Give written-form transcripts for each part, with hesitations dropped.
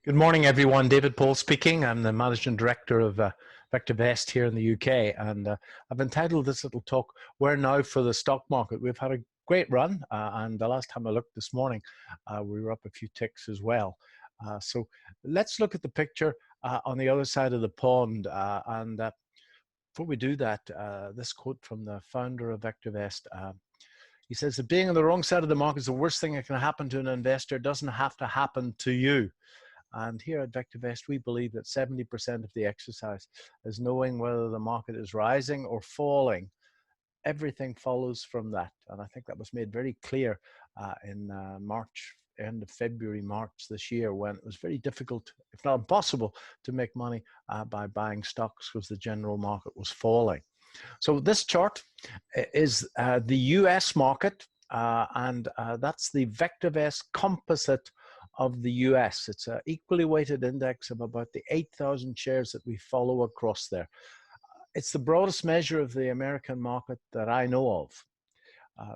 Good morning, everyone. David Paul speaking. I'm the Managing Director of VectorVest here in the UK, and I've entitled this little talk, "Where Now for the Stock Market?" We've had a great run, and the last time I looked this morning, we were up a few ticks as well. So let's look at the picture on the other side of the pond, and before we do that, this quote from the founder of VectorVest. He says that being on the wrong side of the market is the worst thing that can happen to an investor. It doesn't have to happen to you. And here at VectorVest, we believe that 70% of the exercise is knowing whether the market is rising or falling. Everything follows from that. And I think that was made very clear in March, end of February, March this year, when it was very difficult, if not impossible, to make money by buying stocks because the general market was falling. So this chart is the US market, and that's the VectorVest composite of the US. It's an equally weighted index of about the 8,000 shares that we follow across there. It's the broadest measure of the American market that I know of.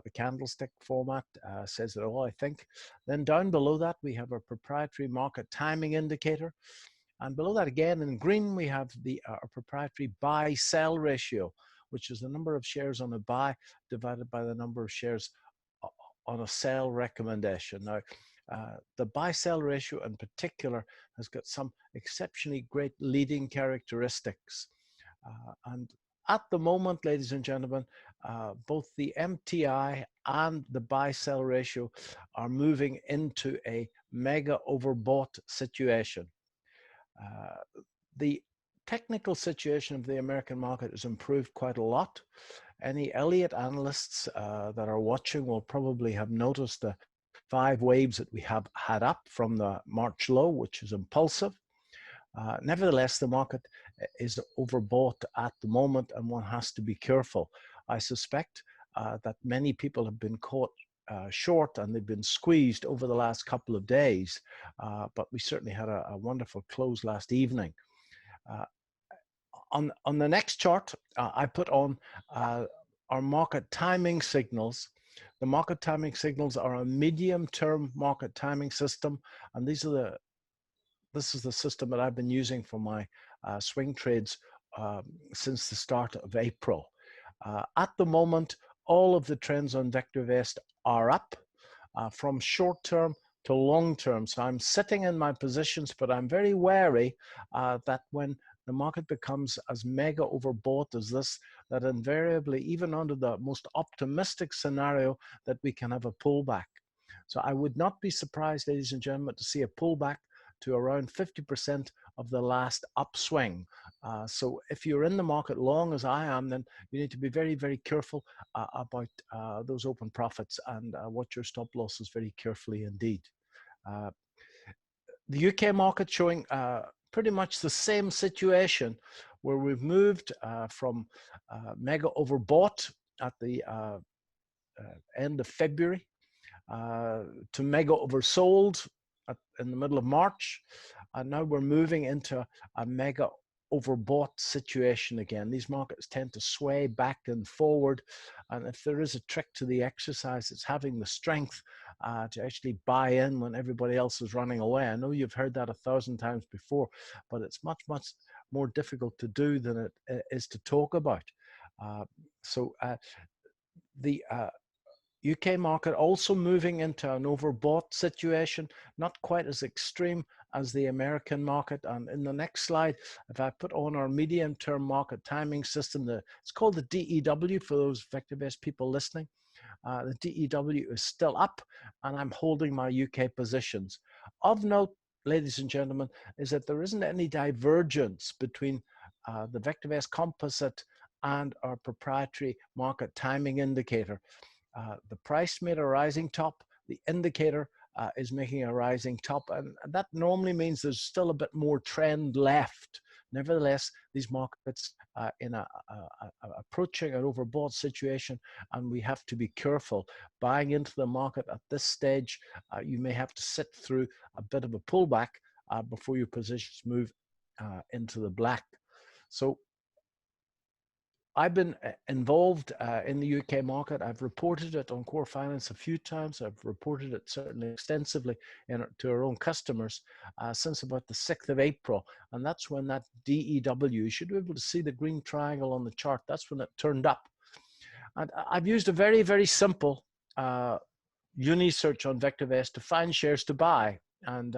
The candlestick format says it all, I think. Then down below that, we have our proprietary market timing indicator. And below that again, in green, we have our proprietary buy-sell ratio, which is the number of shares on a buy divided by the number of shares on a sell recommendation. Now, the buy-sell ratio in particular has got some exceptionally great leading characteristics. And at the moment, ladies and gentlemen, both the MTI and the buy-sell ratio are moving into a mega overbought situation. The technical situation of the American market has improved quite a lot. Any Elliott analysts that are watching will probably have noticed the 5 waves that we have had up from the March low, which is impulsive. Nevertheless, the market is overbought at the moment, and one has to be careful. I suspect that many people have been caught short and they've been squeezed over the last couple of days, but we certainly had a wonderful close last evening. On the next chart, I put on our market timing signals. The market timing signals are a medium-term market timing system, and this is the system that I've been using for my swing trades since the start of April. At the moment, all of the trends on VectorVest are up from short-term to long-term. So I'm sitting in my positions, but I'm very wary that when the market becomes as mega overbought as this, that invariably, even under the most optimistic scenario, that we can have a pullback. So I would not be surprised, ladies and gentlemen, to see a pullback to around 50% of the last upswing. So if you're in the market long as I am, then you need to be very, very careful about those open profits and watch your stop losses very carefully indeed. The UK market showing pretty much the same situation, where we've moved from mega overbought at the end of February to mega oversold in the middle of March, and now we're moving into a mega overbought situation again. These markets tend to sway back and forward, and if there is a trick to the exercise, it's having the strength to actually buy in when everybody else is running away. I know you've heard that 1,000 times before, but it's much, much more difficult to do than it is to talk about. The UK market also moving into an overbought situation, not quite as extreme as the American market. And in the next slide, if I put on our medium-term market timing system, it's called the DEW for those VectorVest people listening. The DEW is still up, and I'm holding my UK positions. Of note, ladies and gentlemen, is that there isn't any divergence between the VectorVest composite and our proprietary market timing indicator. The price made a rising top, the indicator is making a rising top, and that normally means there's still a bit more trend left. Nevertheless, these markets in approaching an overbought situation, and we have to be careful. Buying into the market at this stage, you may have to sit through a bit of a pullback before your positions move into the black. So I've been involved in the UK market. I've reported it on Core Finance a few times. I've reported it certainly extensively to our own customers since about the 6th of April. And that's when that DEW, you should be able to see the green triangle on the chart. That's when it turned up. And I've used a very, very simple uni search on VectorVest to find shares to buy. And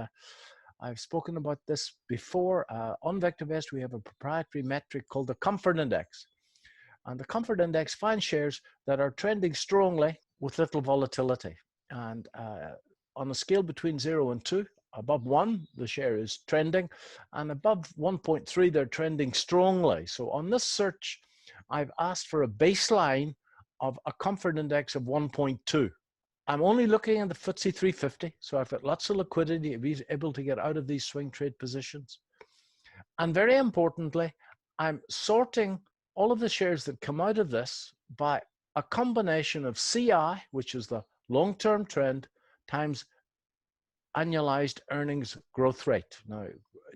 I've spoken about this before. On VectorVest, we have a proprietary metric called the Comfort Index. And the Comfort Index finds shares that are trending strongly with little volatility. And on a scale between 0 and 2, above 1, the share is trending. And above 1.3, they're trending strongly. So on this search, I've asked for a baseline of a Comfort Index of 1.2. I'm only looking at the FTSE 350, so I've got lots of liquidity to be able to get out of these swing trade positions. And very importantly, I'm sorting all of the shares that come out of this by a combination of CI, which is the long-term trend, times annualized earnings growth rate. Now,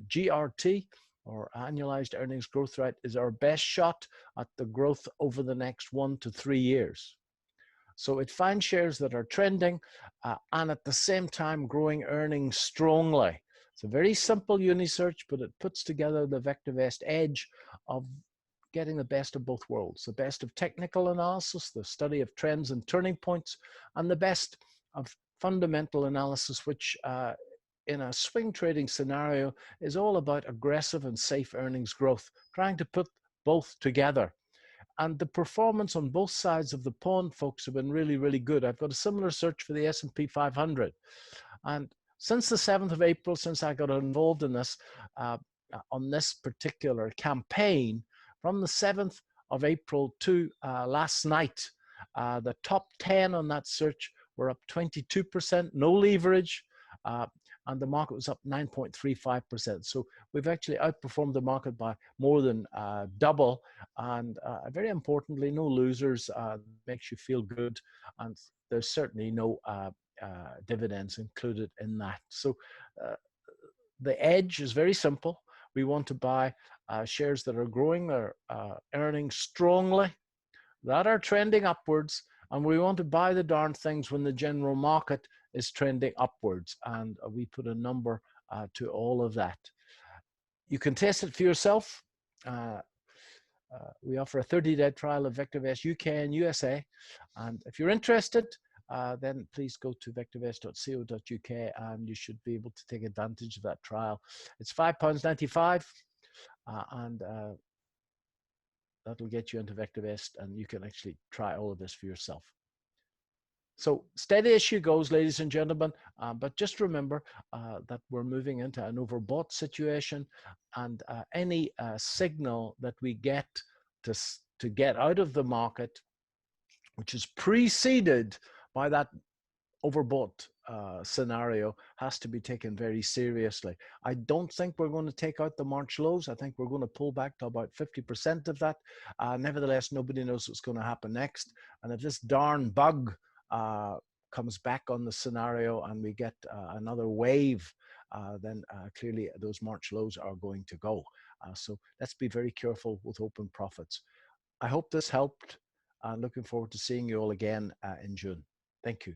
GRT, or annualized earnings growth rate, is our best shot at the growth over the next 1 to 3 years. So it finds shares that are trending and at the same time growing earnings strongly. It's a very simple uni search, but it puts together the VectorVest edge of getting the best of both worlds, the best of technical analysis, the study of trends and turning points, and the best of fundamental analysis, which in a swing trading scenario is all about aggressive and safe earnings growth, trying to put both together. And the performance on both sides of the pond, folks, have been really, really good. I've got a similar search for the S&P 500. And since the 7th of April, since I got involved in this, on this particular campaign, from the 7th of April to last night, the top 10 on that search were up 22%, no leverage, and the market was up 9.35%. So we've actually outperformed the market by more than double. And very importantly, no losers. Makes you feel good. And there's certainly no dividends included in that. So the edge is very simple. We want to buy shares that are growing their earnings strongly, that are trending upwards, and we want to buy the darn things when the general market is trending upwards. And we put a number to all of that. You can test it for yourself. We offer a 30-day trial of VectorVest UK and USA. And if you're interested, then please go to vectorvest.co.uk and you should be able to take advantage of that trial. It's £5.95 and that'll get you into VectorVest and you can actually try all of this for yourself. So steady as she goes, ladies and gentlemen, but just remember that we're moving into an overbought situation, and any signal that we get to get out of the market, which is preceded by that overbought scenario, has to be taken very seriously. I don't think we're going to take out the March lows. I think we're going to pull back to about 50% of that. Nevertheless, nobody knows what's going to happen next. And if this darn bug comes back on the scenario and we get another wave, then clearly those March lows are going to go. So let's be very careful with open profits. I hope this helped. Looking forward to seeing you all again in June. Thank you.